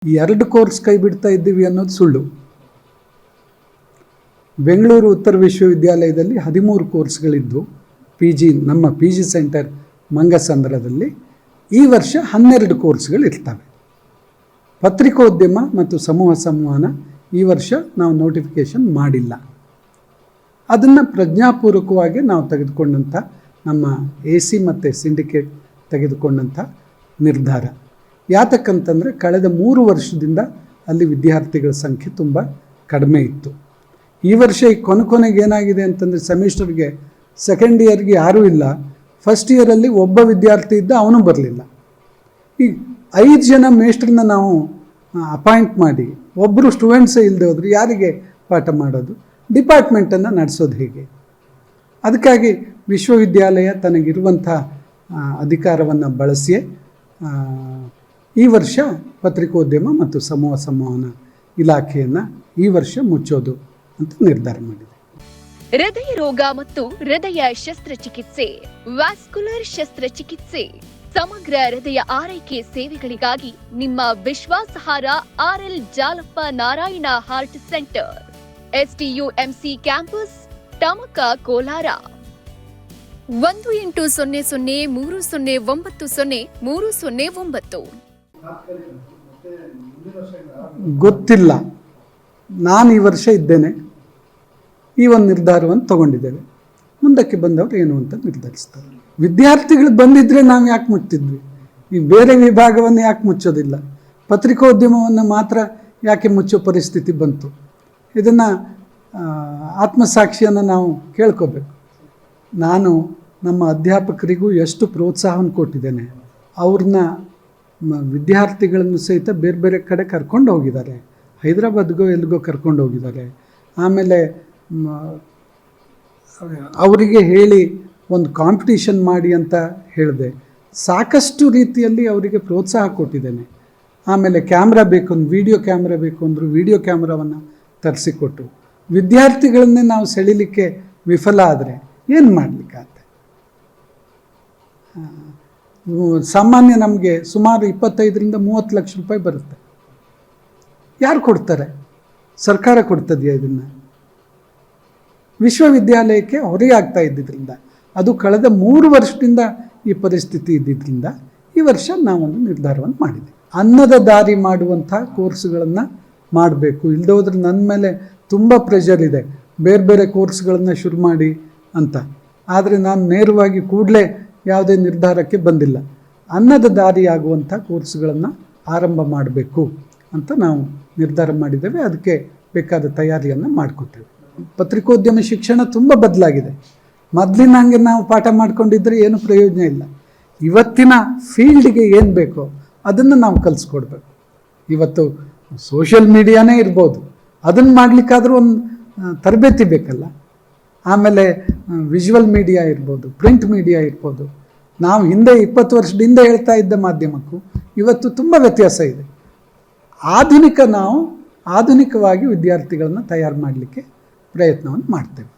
ಈ 2 ಕೋರ್ಸ್ ಕೈ ಬಿಡ್ತಾ ಇದ್ದೀವಿ ಅನ್ನೋದು ಸುಳ್ಳು. ಬೆಂಗಳೂರು ಉತ್ತರ ವಿಶ್ವವಿದ್ಯಾಲಯದಲ್ಲಿ 13 ಕೋರ್ಸ್ಗಳಿದ್ದು ನಮ್ಮ ಪಿ ಜಿ ಸೆಂಟರ್ ಮಂಗಸಂದ್ರದಲ್ಲಿ ಈ ವರ್ಷ 12 ಕೋರ್ಸ್ಗಳು ಇರ್ತವೆ. ಪತ್ರಿಕೋದ್ಯಮ ಮತ್ತು ಸಮೂಹ ಸಂವಹನ ಈ ವರ್ಷ ನಾವು ನೋಟಿಫಿಕೇಷನ್ ಮಾಡಿಲ್ಲ. ಅದನ್ನು ಪ್ರಜ್ಞಾಪೂರ್ವಕವಾಗಿ ನಾವು ತೆಗೆದುಕೊಂಡಂಥ ನಮ್ಮ AC ಮತ್ತು ಸಿಂಡಿಕೇಟ್ ತೆಗೆದುಕೊಂಡಂಥ ನಿರ್ಧಾರ. ಯಾತಕ್ಕಂತಂದರೆ ಕಳೆದ 3 ವರ್ಷದಿಂದ ಅಲ್ಲಿ ವಿದ್ಯಾರ್ಥಿಗಳ ಸಂಖ್ಯೆ ತುಂಬ ಕಡಿಮೆ ಇತ್ತು. ಈ ವರ್ಷ ಈ ಕೊನೆಗೆ ಏನಾಗಿದೆ ಅಂತಂದರೆ ಸೆಮಿಸ್ಟರ್ಗೆ ಸೆಕೆಂಡ್ ಇಯರ್ಗೆ ಯಾರೂ ಇಲ್ಲ. ಫಸ್ಟ್ ಇಯರಲ್ಲಿ ಒಬ್ಬ ವಿದ್ಯಾರ್ಥಿ ಇದ್ದ, ಅವನು ಬರಲಿಲ್ಲ. ಈ 5 ಜನ ಮೇಸ್ಟ್ರನ್ನ ನಾವು ಅಪಾಯಿಂಟ್ ಮಾಡಿ ಒಬ್ಬರು ಸ್ಟೂಡೆಂಟ್ಸೇ ಇಲ್ಲದೆ ಹೋದರೆ ಯಾರಿಗೆ ಪಾಠ ಮಾಡೋದು? ಡಿಪಾರ್ಟ್ಮೆಂಟನ್ನು ನಡೆಸೋದು ಹೇಗೆ? ಅದಕ್ಕಾಗಿ ವಿಶ್ವವಿದ್ಯಾಲಯ ತನಗಿರುವಂಥ ಅಧಿಕಾರವನ್ನು ಬಳಸಿಯೇ ಈ ವರ್ಷ ಪತ್ರಿಕೋದ್ಯಮ ಮತ್ತು ಸಮೂಹ ಸಂವಹನ ಇಲಾಖೆಯನ್ನು ಈ ವರ್ಷ ಮುಚ್ಚೋದು ಅಂತ ನಿರ್ಧಾರ ಮಾಡಿದೆ. ಹೃದಯ ರೋಗ ಮತ್ತು ಹೃದಯ ಶಸ್ತ್ರಚಿಕಿತ್ಸೆ, ವ್ಯಾಸ್ಕ್ಯುಲರ್ ಶಸ್ತ್ರಚಿಕಿತ್ಸೆ, ಸಮಗ್ರ ಹೃದಯ ಆರೈಕೆ ಸೇವೆಗಳಿಗಾಗಿ ನಿಮ್ಮ ವಿಶ್ವಾಸಾರ್ಹ RL Jalappa Narayana heart centre, STUMC campus, Tamaka, Kolar. 180030090309. ಗೊತ್ತಿಲ್ಲ. ನಾನು ಈ ವರ್ಷ ಇದ್ದೇನೆ. ಈ ಒಂದು ನಿರ್ಧಾರವನ್ನು ತಗೊಂಡಿದ್ದೇವೆ. ಮುಂದಕ್ಕೆ ಬಂದವರು ಏನು ಅಂತ ನಿರ್ಧರಿಸ್ತಾರೆ. ವಿದ್ಯಾರ್ಥಿಗಳು ಬಂದಿದ್ದರೆ ನಾವು ಯಾಕೆ ಮುಚ್ತಿದ್ವಿ? ಈ ಬೇರೆ ವಿಭಾಗವನ್ನು ಯಾಕೆ ಮುಚ್ಚೋದಿಲ್ಲ? ಪತ್ರಿಕೋದ್ಯಮವನ್ನು ಮಾತ್ರ ಯಾಕೆ ಮುಚ್ಚೋ ಪರಿಸ್ಥಿತಿ ಬಂತು? ಇದನ್ನು ಆತ್ಮಸಾಕ್ಷಿಯನ್ನು ನಾವು ಕೇಳ್ಕೋಬೇಕು. ನಾನು ನಮ್ಮ ಅಧ್ಯಾಪಕರಿಗೂ ಎಷ್ಟು ಪ್ರೋತ್ಸಾಹವನ್ನು ಕೊಟ್ಟಿದ್ದೇನೆ. ಅವ್ರನ್ನ ವಿದ್ಯಾರ್ಥಿಗಳನ್ನು ಸಹಿತ ಬೇರೆ ಬೇರೆ ಕಡೆ ಕರ್ಕೊಂಡು ಹೋಗಿದ್ದಾರೆ. ಹೈದರಾಬಾದ್ಗೋ ಎಲ್ಲಿಗೋ ಕರ್ಕೊಂಡು ಹೋಗಿದ್ದಾರೆ. ಆಮೇಲೆ ಅವರಿಗೆ ಹೇಳಿ ಒಂದು ಕಾಂಪಿಟೀಷನ್ ಮಾಡಿ ಅಂತ ಹೇಳಿದೆ. ಸಾಕಷ್ಟು ರೀತಿಯಲ್ಲಿ ಅವರಿಗೆ ಪ್ರೋತ್ಸಾಹ ಕೊಟ್ಟಿದ್ದೇನೆ. ಆಮೇಲೆ ಕ್ಯಾಮ್ರಾ ಬೇಕು, ವಿಡಿಯೋ ಕ್ಯಾಮ್ರಾ ಬೇಕು ಅಂದರು, ವಿಡಿಯೋ ಕ್ಯಾಮ್ರಾವನ್ನು ತರಿಸಿಕೊಟ್ಟು ವಿದ್ಯಾರ್ಥಿಗಳನ್ನೇ ನಾವು ಸೆಳೀಲಿಕ್ಕೆ ವಿಫಲ ಆದರೆ ಏನು ಮಾಡಲಿಕ್ಕಾಗತ್ತೆ? ಸಾಮಾನ್ಯ ನಮಗೆ ಸುಮಾರು 25-30 ಲಕ್ಷ ರೂಪಾಯಿ ಬರುತ್ತೆ. ಯಾರು ಕೊಡ್ತಾರೆ? ಸರ್ಕಾರ ಕೊಡ್ತದೆಯಾ? ಇದನ್ನು ವಿಶ್ವವಿದ್ಯಾಲಯಕ್ಕೆ ಹೊರೆಯಾಗ್ತಾ ಇದ್ದಿದ್ದರಿಂದ, ಅದು ಕಳೆದ 3 ವರ್ಷದಿಂದ ಈ ಪರಿಸ್ಥಿತಿ ಇದ್ದಿದ್ದರಿಂದ ಈ ವರ್ಷ ನಾವೊಂದು ನಿರ್ಧಾರವನ್ನು ಮಾಡಿದೆ. ಅನ್ನದ ದಾರಿ ಮಾಡುವಂಥ ಕೋರ್ಸ್ಗಳನ್ನು ಮಾಡಬೇಕು. ಇಲ್ಲದೆ ಹೋದರೆ ನನ್ನ ಮೇಲೆ ತುಂಬ ಪ್ರೆಷರ್ ಇದೆ, ಬೇರೆ ಬೇರೆ ಕೋರ್ಸ್ಗಳನ್ನು ಶುರು ಮಾಡಿ ಅಂತ. ಆದರೆ ನಾನು ನೇರವಾಗಿ ಕೂಡಲೇ ಯಾವುದೇ ನಿರ್ಧಾರಕ್ಕೆ ಬಂದಿಲ್ಲ. ಅನ್ನದ ದಾರಿ ಆಗುವಂಥ ಕೋರ್ಸ್ಗಳನ್ನು ಆರಂಭ ಮಾಡಬೇಕು ಅಂತ ನಾವು ನಿರ್ಧಾರ ಮಾಡಿದ್ದೇವೆ. ಅದಕ್ಕೆ ಬೇಕಾದ ತಯಾರಿಯನ್ನು ಮಾಡಿಕೊಟ್ಟೇವೆ. ಪತ್ರಿಕೋದ್ಯಮ ಶಿಕ್ಷಣ ತುಂಬ ಬದಲಾಗಿದೆ. ಮೊದಲಿನ ಹಂಗೆ ನಾವು ಪಾಠ ಮಾಡ್ಕೊಂಡಿದ್ದರೆ ಏನು ಪ್ರಯೋಜನ ಇಲ್ಲ. ಇವತ್ತಿನ ಫೀಲ್ಡ್ಗೆ ಏನು ಬೇಕೋ ಅದನ್ನು ನಾವು ಕಲಿಸ್ಕೊಡ್ಬೇಕು. ಇವತ್ತು ಸೋಷಿಯಲ್ ಮೀಡಿಯಾನೇ ಇರ್ಬೋದು, ಅದನ್ನು ಮಾಡಲಿಕ್ಕಾದ್ರೂ ಒಂದು ತರಬೇತಿ ಬೇಕಲ್ಲ. ಆಮೇಲೆ ವಿಜುವಲ್ ಮೀಡಿಯಾ ಇರ್ಬೋದು, ಪ್ರಿಂಟ್ ಮೀಡಿಯಾ ಇರ್ಬೋದು. ನಾವು ಹಿಂದೆ 20 ವರ್ಷದಿಂದ ಹೇಳ್ತಾ ಇದ್ದ ಮಾಧ್ಯಮಕ್ಕೂ ಇವತ್ತು ತುಂಬ ವ್ಯತ್ಯಾಸ ಇದೆ. ಆಧುನಿಕವಾಗಿ ವಿದ್ಯಾರ್ಥಿಗಳನ್ನು ತಯಾರು ಮಾಡಲಿಕ್ಕೆ ಪ್ರಯತ್ನವನ್ನು ಮಾಡ್ತೇವೆ.